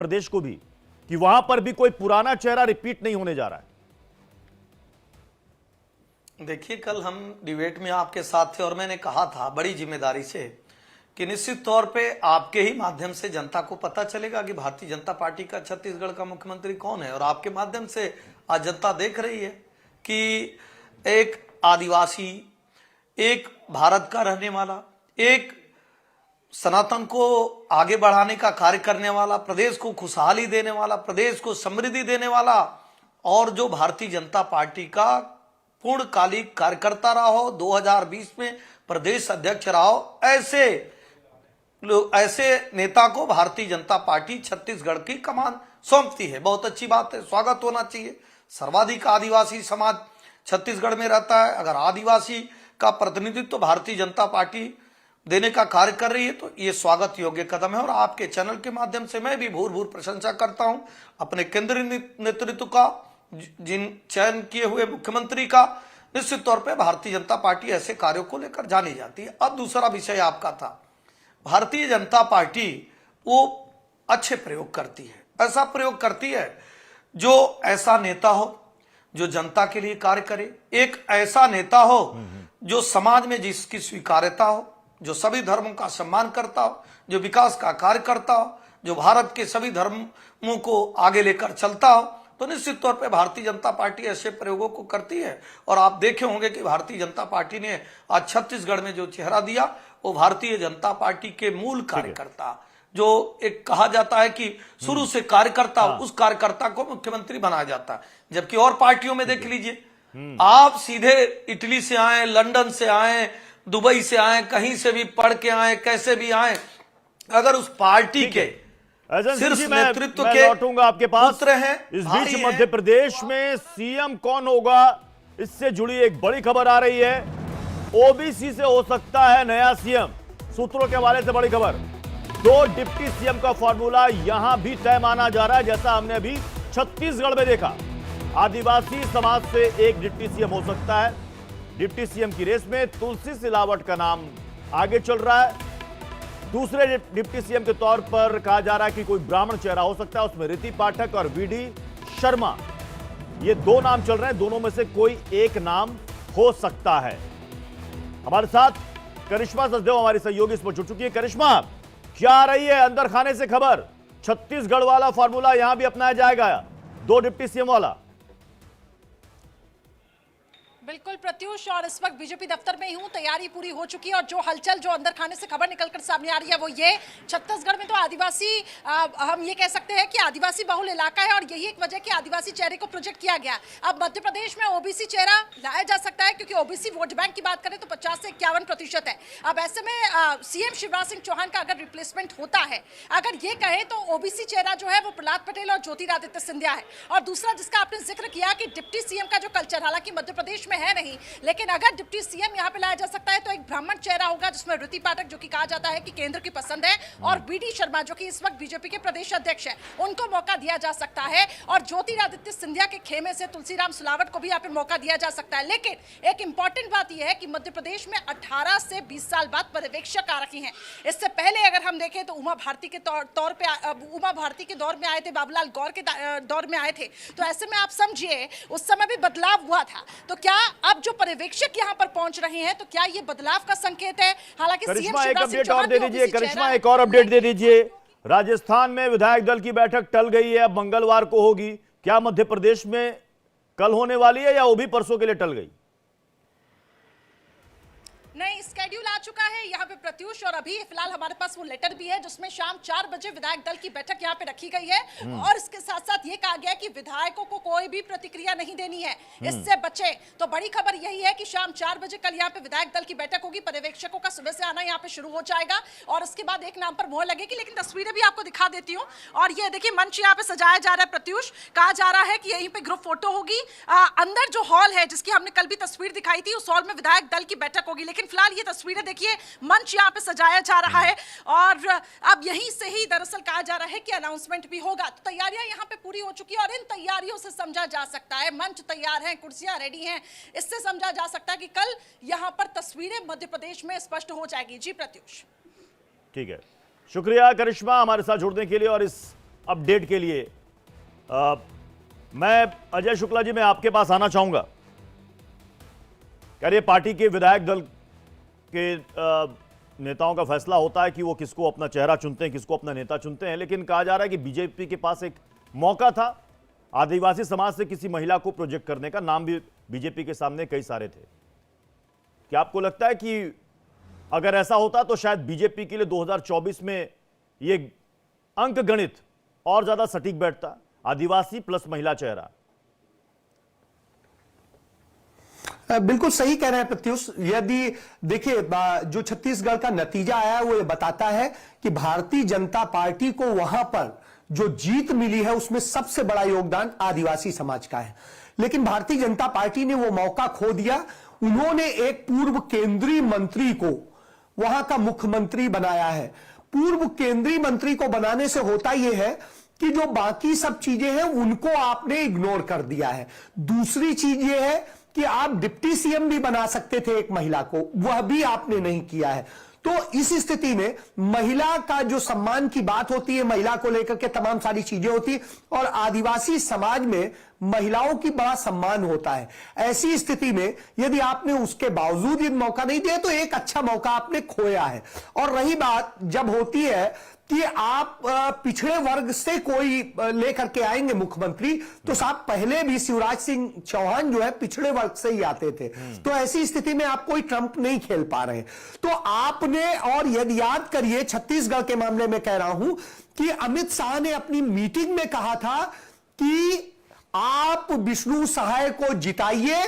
प्रदेश को भी कि वहां पर भी कोई पुराना चेहरा रिपीट नहीं होने जा रहा है? देखिए, कल हम डिबेट में आपके साथ थे और मैंने कहा था बड़ी जिम्मेदारी से कि निश्चित तौर पे आपके ही माध्यम से जनता को पता चलेगा कि भारतीय जनता पार्टी का छत्तीसगढ़ का मुख्यमंत्री कौन है। और आपके माध्यम से आज जनता देख रही है कि एक आदिवासी, एक भारत का रहने वाला, एक सनातन को आगे बढ़ाने का कार्य करने वाला, प्रदेश को खुशहाली देने वाला, प्रदेश को समृद्धि देने वाला और जो भारतीय जनता पार्टी का पूर्णकालिक कार्यकर्ता रहा हो, 2020 में प्रदेश अध्यक्ष रहा हो, ऐसे नेता को भारतीय जनता पार्टी छत्तीसगढ़ की कमान सौंपती है। बहुत अच्छी बात है, स्वागत होना चाहिए। सर्वाधिक आदिवासी समाज छत्तीसगढ़ में रहता है। अगर आदिवासी का प्रतिनिधित्व तो भारतीय जनता पार्टी देने का कार्य कर रही है तो ये स्वागत योग्य कदम है। और आपके चैनल के माध्यम से मैं भी भूर प्रशंसा करता हूं अपने केंद्रीय नेतृत्व का, जिन चयन किए हुए मुख्यमंत्री का। निश्चित तौर पे भारतीय जनता पार्टी ऐसे कार्यों को लेकर जानी जाती है। अब दूसरा विषय आपका था, भारतीय जनता पार्टी वो अच्छे प्रयोग करती है, ऐसा प्रयोग करती है जो ऐसा नेता हो जो जनता के लिए कार्य करे, एक ऐसा नेता हो जो समाज में जिसकी स्वीकार्यता हो, जो सभी धर्मों का सम्मान करता हो, जो विकास का कार्य करता हो, जो भारत के सभी धर्मों को आगे लेकर चलता हो। तो निश्चित तौर पे भारतीय जनता पार्टी ऐसे प्रयोगों को करती है। और आप देखे होंगे कि भारतीय जनता पार्टी ने आज छत्तीसगढ़ में जो चेहरा दिया वो भारतीय जनता पार्टी के मूल कार्यकर्ता, जो एक कहा जाता है कि शुरू से कार्यकर्ता, उस कार्यकर्ता को मुख्यमंत्री बनाया जाता है। जबकि और पार्टियों में देख लीजिए, आप सीधे इटली से आए, लंदन से आए, दुबई से आए, कहीं से भी पढ़ के आए, कैसे भी आए, अगर उस पार्टी के सिर्फ नेतृत्व के लौटूंगा आपके पास पुत्र हैं। इस बीच मध्य प्रदेश में सीएम कौन होगा, इससे जुड़ी एक बड़ी खबर आ रही है। ओबीसी से हो सकता है नया सीएम, सूत्रों के हवाले से बड़ी खबर। 2 डिप्टी सीएम का फॉर्मूला यहां भी तय माना जा रहा है, जैसा हमने अभी छत्तीसगढ़ में देखा। आदिवासी समाज से एक डिप्टी सीएम हो सकता है। डिप्टी सीएम की रेस में तुलसी सिलावट का नाम आगे चल रहा है। दूसरे डिप्टी सीएम के तौर पर कहा जा रहा है कि कोई ब्राह्मण चेहरा हो सकता है, उसमें ऋति पाठक और वीडी शर्मा, ये 2 नाम चल रहे हैं। दोनों में से कोई एक नाम हो सकता है। हमारे साथ करिश्मा सचदेव हमारी सहयोगी इस पर जुड़ चुकी है। करिश्मा, क्या आ रही है अंदर खाने से खबर? छत्तीसगढ़ वाला फॉर्मूला यहां भी अपनाया जाएगा, 2 डिप्टी सीएम वाला? बिल्कुल प्रत्युष, और इस वक्त बीजेपी दफ्तर में ही हूं, तैयारी पूरी हो चुकी है। और जो हलचल, जो अंदर खाने से खबर निकलकर सामने आ रही है वो ये, छत्तीसगढ़ में तो आदिवासी, हम ये कह सकते हैं कि आदिवासी बहुल इलाका है और यही एक वजह कि आदिवासी चेहरे को प्रोजेक्ट किया गया। अब मध्य प्रदेश में ओबीसी चेहरा लाया जा सकता है क्योंकि ओबीसी वोट बैंक की बात करें तो 50 से 51% है। अब ऐसे में सीएम शिवराज सिंह चौहान का अगर रिप्लेसमेंट होता है, अगर ये कहे तो ओबीसी चेहरा जो है वो प्रहलाद पटेल और ज्योतिरादित्य सिंधिया है। और दूसरा जिसका आपने जिक्र किया कि डिप्टी सीएम का जो कल्चर, हालांकि मध्य प्रदेश में है नहीं, लेकिन अगर डिप्टी सीएम यहां पे लाया जा सकता है तो एक ब्राह्मण चेहरा होगा जिसमें ऋति पाठक, जो कि कहा जाता है कि केंद्र की पसंद है, और वीडी शर्मा जो कि इस वक्त बीजेपी के प्रदेश अध्यक्ष है, उनको मौका दिया जा सकता है। और ज्योतिरादित्य सिंधिया के खेमे से तुलसीराम सिलावट को भी यहाँ पे मौका दिया जा सकता है। लेकिन एक इंपॉर्टेंट बात यह है कि मध्य प्रदेश में 18 से 20 साल बाद पर्यवेक्षक आ रही हैं। इससे पहले अगर हम देखें तो उमा भारती के तौर पे, उमा भारती के दौर में आए थे, बाबूलाल गौर के दौर में आए थे। तो ऐसे में आप समझिए उस समय भी बदलाव हुआ था। तो क्या अब जो पर्यवेक्षक यहां पर पहुंच रहे हैं तो क्या ये बदलाव का संकेत है? हालांकि करिश्मा एक अपडेट और दे दीजिए, करिश्मा एक और अपडेट दे दीजिए। राजस्थान में विधायक दल की बैठक टल गई है, अब मंगलवार को होगी। क्या मध्य प्रदेश में कल होने वाली है या वो भी परसों के लिए टल गई? नहीं, स्केड्यूल आ चुका है यहाँ पे प्रत्युष, और अभी फिलहाल हमारे पास वो लेटर भी है जिसमें शाम 4 बजे विधायक दल की बैठक यहाँ पे रखी गई है। और इसके साथ साथ ये कहा गया है कि विधायकों को कोई भी प्रतिक्रिया नहीं देनी है, इससे बचे। तो बड़ी खबर यही है कि शाम 4 बजे कल यहाँ पे विधायक दल की बैठक होगी। पर्यवेक्षकों का सुबह से आना यहाँ पे शुरू हो जाएगा और उसके बाद एक नाम पर मोहर लगेगी। लेकिन तस्वीरें भी आपको दिखा देती हूँ। और ये देखिए मंच यहाँ पे सजाया जा रहा है प्रत्युष, कहा जा रहा है कि यहीं पे ग्रुप फोटो होगी। अंदर जो हॉल है जिसकी हमने कल भी तस्वीर दिखाई थी, उस हॉल में विधायक दल की बैठक होगी। लेकिन फिलहाल ये तस्वीरें देखिए, मंच यहाँ पे सजाया जा रहा है और अब यहीं से ही दरअसल कहा जा रहा है कि अनाउंसमेंट भी होगा। तो तैयारियां यहाँ पे पूरी हो चुकी है और इन तैयारियों से समझा जा सकता है, मंच तैयार है, कुर्सियां रेडी हैं, इससे समझा जा सकता है कि कल यहाँ पर तस्वीरें मध्य प्रदेश में स्पष्ट हो जाएगी। जी प्रत्युष। ठीक है, शुक्रिया करिश्मा हमारे साथ जुड़ने के लिए और इस अपडेट के लिए मैं अजय शुक्ला जी, मैं आपके पास आना चाहूंगा। कह रही पार्टी के विधायक दल के नेताओं का फैसला होता है कि वो किसको अपना चेहरा चुनते हैं, किसको अपना नेता चुनते हैं, लेकिन कहा जा रहा है कि बीजेपी के पास एक मौका था आदिवासी समाज से किसी महिला को प्रोजेक्ट करने का। नाम भी बीजेपी के सामने कई सारे थे। क्या आपको लगता है कि अगर ऐसा होता तो शायद बीजेपी के लिए 2024 में ये अंक गणित और ज्यादा सटीक बैठता, आदिवासी प्लस महिला चेहरा? बिल्कुल सही कह रहे हैं प्रत्युष। यदि देखिए जो छत्तीसगढ़ का नतीजा आया है वो ये बताता है कि भारतीय जनता पार्टी को वहां पर जो जीत मिली है उसमें सबसे बड़ा योगदान आदिवासी समाज का है। लेकिन भारतीय जनता पार्टी ने वो मौका खो दिया। उन्होंने एक पूर्व केंद्रीय मंत्री को वहां का मुख्यमंत्री बनाया है। पूर्व केंद्रीय मंत्री को बनाने से होता यह है कि जो बाकी सब चीजें हैं उनको आपने इग्नोर कर दिया है। दूसरी चीज यह है कि आप डिप्टी सीएम भी बना सकते थे एक महिला को, वह भी आपने नहीं किया है। तो इस स्थिति में महिला का जो सम्मान की बात होती है, महिला को लेकर के तमाम सारी चीजें होती है और आदिवासी समाज में महिलाओं की बड़ा सम्मान होता है। ऐसी स्थिति में यदि आपने उसके बावजूद यदि मौका नहीं दिया तो एक अच्छा मौका आपने खोया है। और रही बात जब होती है कि आप पिछड़े वर्ग से कोई लेकर के आएंगे मुख्यमंत्री, तो साहब पहले भी शिवराज सिंह चौहान जो है पिछड़े वर्ग से ही आते थे। तो ऐसी स्थिति में आप कोई ट्रंप नहीं खेल पा रहे। तो आपने, और यदि याद करिए छत्तीसगढ़ के मामले में कह रहा हूं कि अमित शाह ने अपनी मीटिंग में कहा था कि आप विष्णु सहाय को जिताइए,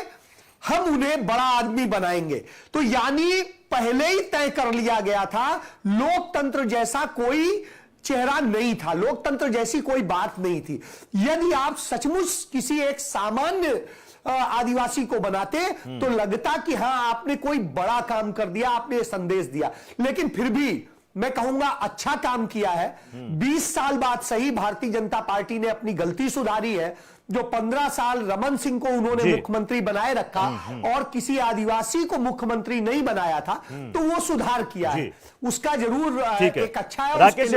हम उन्हें बड़ा आदमी बनाएंगे। तो यानी पहले ही तय कर लिया गया था, लोकतंत्र जैसा कोई चेहरा नहीं था, लोकतंत्र जैसी कोई बात नहीं थी। यदि आप सचमुच किसी एक सामान्य आदिवासी को बनाते तो लगता कि हां आपने कोई बड़ा काम कर दिया, आपने संदेश दिया। लेकिन फिर भी मैं कहूंगा अच्छा काम किया है। 20 साल बाद सही भारतीय जनता पार्टी ने अपनी गलती सुधारी है। जो 15 साल रमन सिंह को उन्होंने मुख्यमंत्री बनाए रखा और किसी आदिवासी को मुख्यमंत्री नहीं बनाया था, तो वो सुधार किया है, उसका जरूर एक अच्छा है। राकेश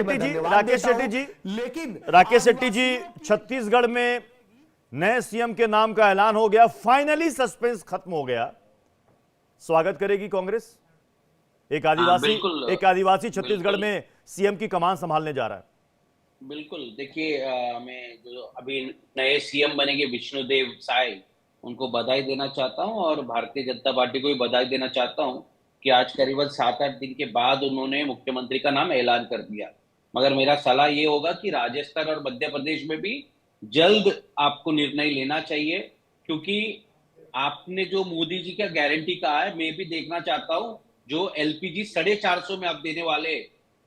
शेट्टी जी, लेकिन राकेश शेट्टी जी, छत्तीसगढ़ में नए सीएम के नाम का ऐलान हो गया, फाइनली सस्पेंस खत्म हो गया। स्वागत करेगी कांग्रेस? एक आदिवासी छत्तीसगढ़ में सीएम की कमान संभालने जा रहा है। बिल्कुल, देखिए मैं जो अभी नए सीएम बनेंगे विष्णुदेव साय, उनको बधाई देना चाहता हूं और भारतीय जनता पार्टी को भी बधाई देना चाहता हूं कि आज करीबन 7-8 दिन के बाद उन्होंने मुख्यमंत्री का नाम ऐलान कर दिया। मगर मेरा सलाह ये होगा कि राजस्थान और मध्य प्रदेश में भी जल्द आपको निर्णय लेना चाहिए, क्योंकि आपने जो मोदी जी का गारंटी कहा है, मैं भी देखना चाहता हूं जो एलपीजी 450 में आप देने वाले,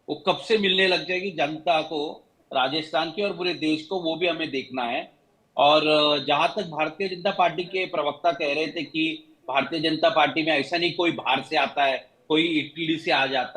वो कब से मिलने लग जाएगी जनता को, राजस्थान के और पूरे देश को, वो भी हमें देखना है। और जहां तक भारतीय जनता पार्टी के प्रवक्ता कह रहे थे कि भारतीय जनता पार्टी में ऐसा नहीं कोई बाहर से आता है, कोई इटली से आ जाता है,